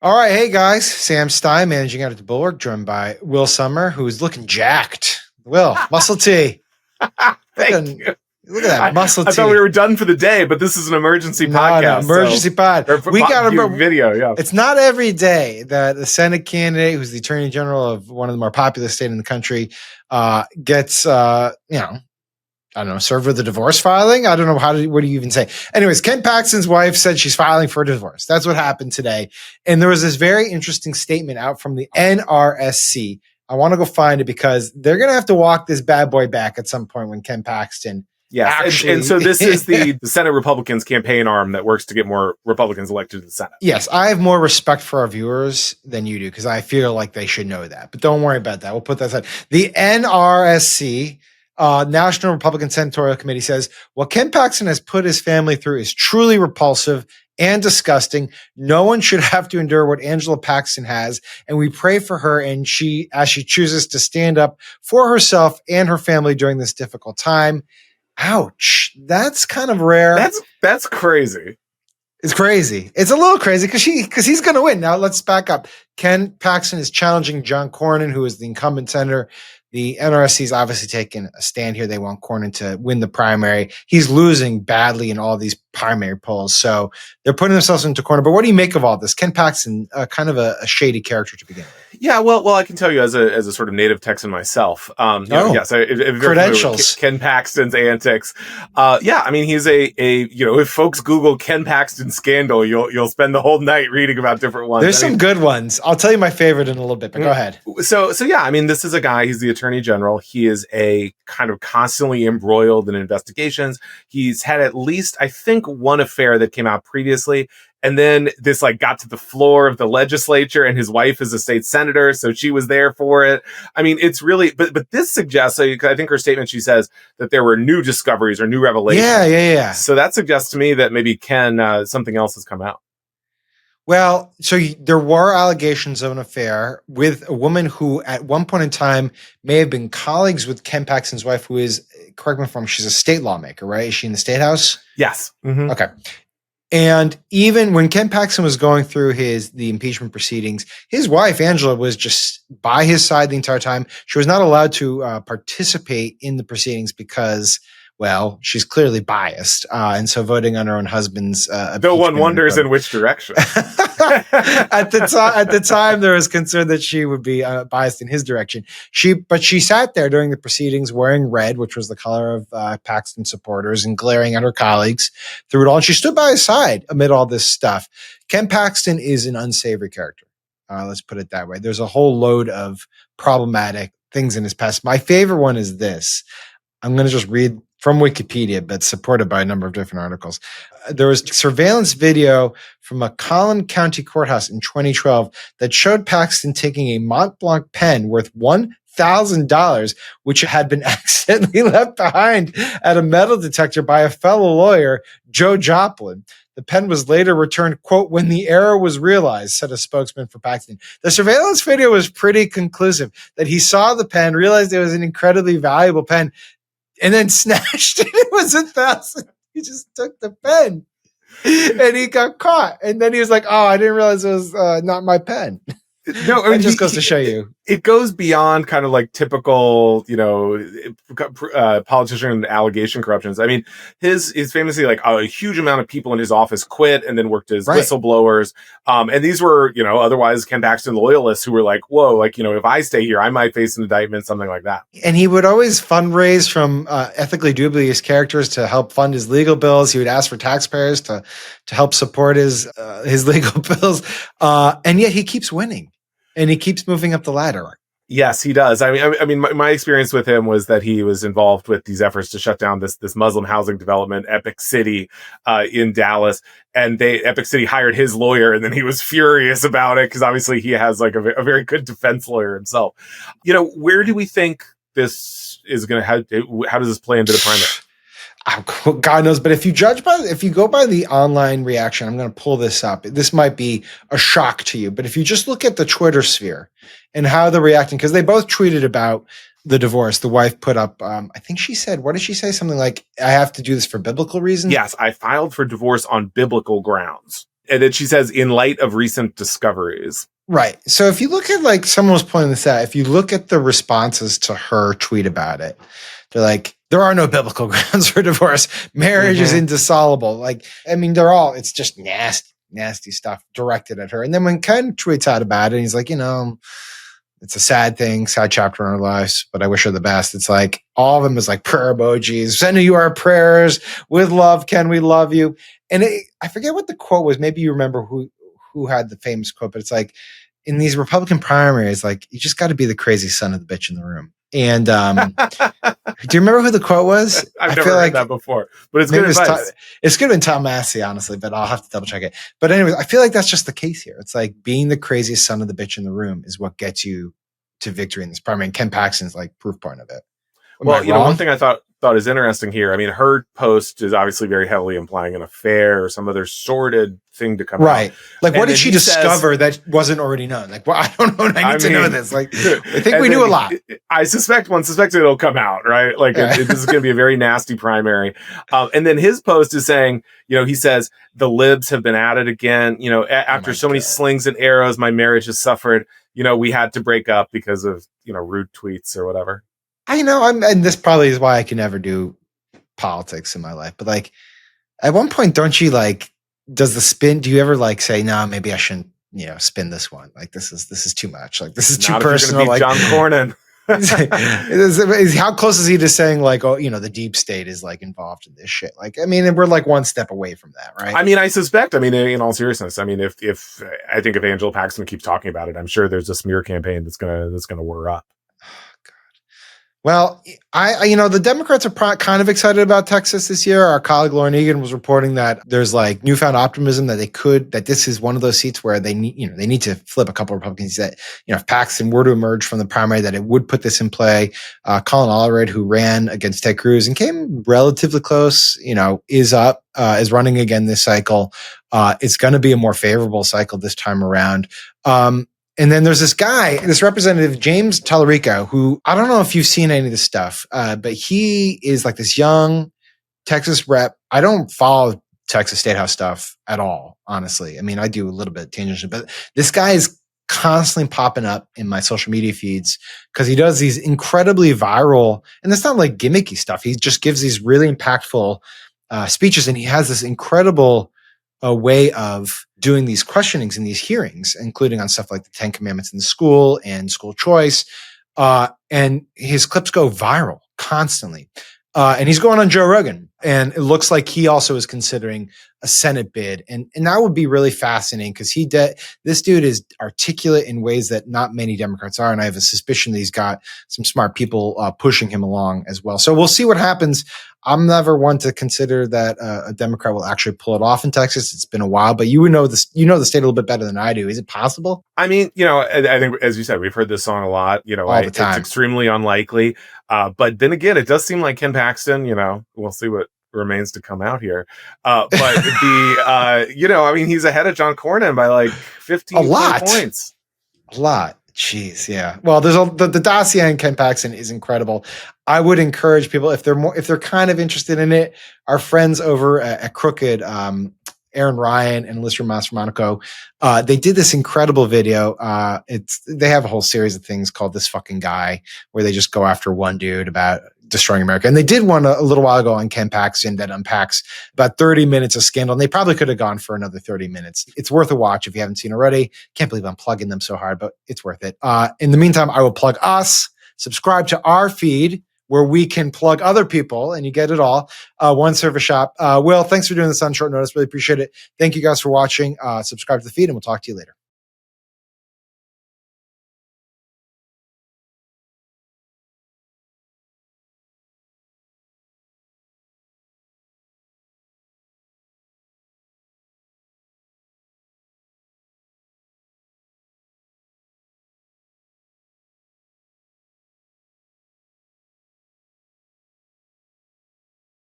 All right, hey guys, Sam Stein, managing editor at Bulwark, joined by Will Summer, who's looking jacked. Will, muscle T. Thank you. Look at that muscle I T. thought we were done for the day, but this is an emergency podcast. No, emergency pod. We got a video. Yeah, it's not every day that the Senate candidate, who's the Attorney General of one of the more populous states in the country, gets I don't know, served with a divorce filing. I don't know what do you even say? Anyways, Ken Paxton's wife said she's filing for a divorce. That's what happened today. And there was this very interesting statement out from the NRSC. I want to go find it because they're going to have to walk this bad boy back at some point when Ken Paxton. Yes, and so this is the Senate Republicans campaign arm that works to get more Republicans elected to the Senate. Yes, I have more respect for our viewers than you do because I feel like they should know that. But don't worry about that. We'll put that aside. The NRSC, National Republican Senatorial Committee, says what Ken Paxton has put his family through is truly repulsive and disgusting. No one should have to endure what Angela Paxton has, and we pray for her and as she chooses to stand up for herself and her family during this difficult time. Ouch. That's kind of rare. That's crazy. It's crazy. It's a little crazy because he's going to win. Now let's back up. Ken Paxton is challenging John Cornyn, who is the incumbent senator. The NRSC is obviously taking a stand here. They want Cornyn to win the primary. He's losing badly in all these primary polls. So they're putting themselves into corner. But what do you make of all this? Ken Paxton, kind of a shady character to begin with. Yeah, well, I can tell you as a sort of native Texan myself. Yes, credentials. Ken Paxton's antics. I mean, he's if folks Google Ken Paxton scandal, you'll spend the whole night reading about different ones. There's some good ones. I'll tell you my favorite in a little bit, but go ahead. So yeah, I mean, this is a guy. He's the Attorney General. He is a kind of constantly embroiled in investigations. He's had at least, I think, one affair that came out previously. And then this got to the floor of the legislature, and his wife is a state senator, so she was there for it. I mean, it's really, but this suggests, I think her statement, she says that there were new discoveries or new revelations. Yeah. So that suggests to me that maybe something else has come out. Well, so there were allegations of an affair with a woman who at one point in time may have been colleagues with Ken Paxton's wife, who is, correct me if I'm wrong, she's a state lawmaker, right? Is she in the state house? Yes. Mm-hmm. Okay. And even when Ken Paxton was going through the impeachment proceedings, his wife, Angela, was just by his side the entire time. She was not allowed to participate in the proceedings because, well, she's clearly biased. And so voting on her own husband's no one wonders in which direction. At the time, there was concern that she would be biased in his direction. But she sat there during the proceedings wearing red, which was the color of Paxton supporters, and glaring at her colleagues through it all. And she stood by his side amid all this stuff. Ken Paxton is an unsavory character. Let's put it that way. There's a whole load of problematic things in his past. My favorite one is this. I'm going to just read from Wikipedia, but supported by a number of different articles. There was surveillance video from a Collin County courthouse in 2012 that showed Paxton taking a Mont Blanc pen worth $1,000, which had been accidentally left behind at a metal detector by a fellow lawyer, Joe Joplin. The pen was later returned, quote, when the error was realized, said a spokesman for Paxton. The surveillance video was pretty conclusive that he saw the pen, realized it was an incredibly valuable pen, and then snatched it. It was $1,000. He just took the pen and he got caught. And then he was like, oh, I didn't realize it was not my pen. No, I mean, it just goes to show you. It goes beyond kind of like typical, politician allegation corruptions. I mean, his famously a huge amount of people in his office quit and then worked as whistleblowers. And these were, otherwise Ken Paxton loyalists who were like, whoa, if I stay here, I might face an indictment, something like that. And he would always fundraise from ethically dubious characters to help fund his legal bills. He would ask for taxpayers to help support his legal bills. And yet he keeps winning. And he keeps moving up the ladder. Yes, he does. I mean, my experience with him was that he was involved with these efforts to shut down this Muslim housing development, Epic City, in Dallas. And Epic City hired his lawyer, and then he was furious about it because obviously he has a very good defense lawyer himself. Where do we think this is going to head? How does this play into the primary? God knows, but if you go by the online reaction, I'm going to pull this up. This might be a shock to you, but if you just look at the Twitter sphere and how they're reacting, because they both tweeted about the divorce. The wife put up, I think she said, what did she say? Something like, I have to do this for biblical reasons. Yes, I filed for divorce on biblical grounds. And then she says, in light of recent discoveries. Right. So if you look at, like, someone was pointing this out, if you look at the responses to her tweet about it, they're like, there are no biblical grounds for divorce. Marriage is indissoluble. Like, I mean, it's just nasty stuff directed at her. And then when Ken tweets out about it, he's like, it's a sad thing, sad chapter in our lives, but I wish her the best. It's like all of them is like prayer emojis. Sending you our prayers with love. Ken, we love you. And I forget what the quote was. Maybe you remember who had the famous quote, but it's like, in these Republican primaries, like, you just got to be the crazy son of the bitch in the room. And do you remember who the quote was? I've never heard that before, but it's good advice. It's good in Tom Massey, honestly, but I'll have to double check it. But anyways, I feel like that's just the case here. It's like being the craziest son of the bitch in the room is what gets you to victory in this primary. And Ken Paxton's like proof point of it. Well, one thing I thought is interesting here. I mean, her post is obviously very heavily implying an affair or some other sordid thing to come out. Right. Like, what did she discover that wasn't already known? Like, well, I don't know. I need to know this. Like, I think we knew a lot. I suspect it'll come out, right? Like, this is going to be a very nasty primary. And then his post is saying, he says, the libs have been at it again. After so many slings and arrows, my marriage has suffered. We had to break up because of, rude tweets or whatever. And this probably is why I can never do politics in my life. But, like, at one point, don't you, like, do you ever, like, say, no, maybe I shouldn't, spin this one? Like, this is too much. Like, this is too personal. Like John Cornyn. How close is he to saying, like, oh, the deep state is, like, involved in this shit? Like, I mean, we're like one step away from that, right? I mean, I suspect. I mean, in all seriousness, I mean, if Angela Paxton keeps talking about it, I'm sure there's a smear campaign that's gonna whir up. Well, the Democrats are kind of excited about Texas this year. Our colleague Lauren Egan was reporting that there's, like, newfound optimism that this is one of those seats where they need to flip a couple of Republicans that, if Paxton were to emerge from the primary, that it would put this in play. Colin Allred, who ran against Ted Cruz and came relatively close, is running again this cycle. It's going to be a more favorable cycle this time around. And then there's this representative, James Tallarico, who I don't know if you've seen any of this stuff, but he is like this young Texas rep. I don't follow Texas State House stuff at all, honestly. I mean, I do a little bit tangentially, but this guy is constantly popping up in my social media feeds because he does these incredibly viral, and it's not like gimmicky stuff. He just gives these really impactful speeches, and he has this incredible way of doing these questionings in these hearings, including on stuff like the 10 Commandments in the school and school choice. And his clips go viral constantly. And he's going on Joe Rogan. And it looks like he also is considering a Senate bid. And that would be really fascinating because this dude is articulate in ways that not many Democrats are. And I have a suspicion that he's got some smart people pushing him along as well. So we'll see what happens. I'm never one to consider that a Democrat will actually pull it off in Texas. It's been a while, but you would know this. You know the state a little bit better than I do. Is it possible? I mean, I think, as you said, we've heard this song a lot. All the time. It's extremely unlikely. But then again, it does seem like Ken Paxton. We'll see what remains to come out here. But I mean, he's ahead of John Cornyn by like 15 points. A lot. Jeez, yeah. Well, there's the dossier on Ken Paxton is incredible. I would encourage people if they're kind of interested in it. Our friends over at Crooked, Aaron Ryan and Alyssa Mastromonaco, they did this incredible video. They have a whole series of things called This Fucking Guy, where they just go after one dude about destroying America. And they did one a little while ago on Ken Paxton that unpacks about 30 minutes of scandal. And they probably could have gone for another 30 minutes. It's worth a watch if you haven't seen already. Can't believe I'm plugging them so hard, but it's worth it. In the meantime, I will plug us. Subscribe to our feed where we can plug other people and you get it all. One service shop. Will, thanks for doing this on short notice. Really appreciate it. Thank you guys for watching. Subscribe to the feed and we'll talk to you later.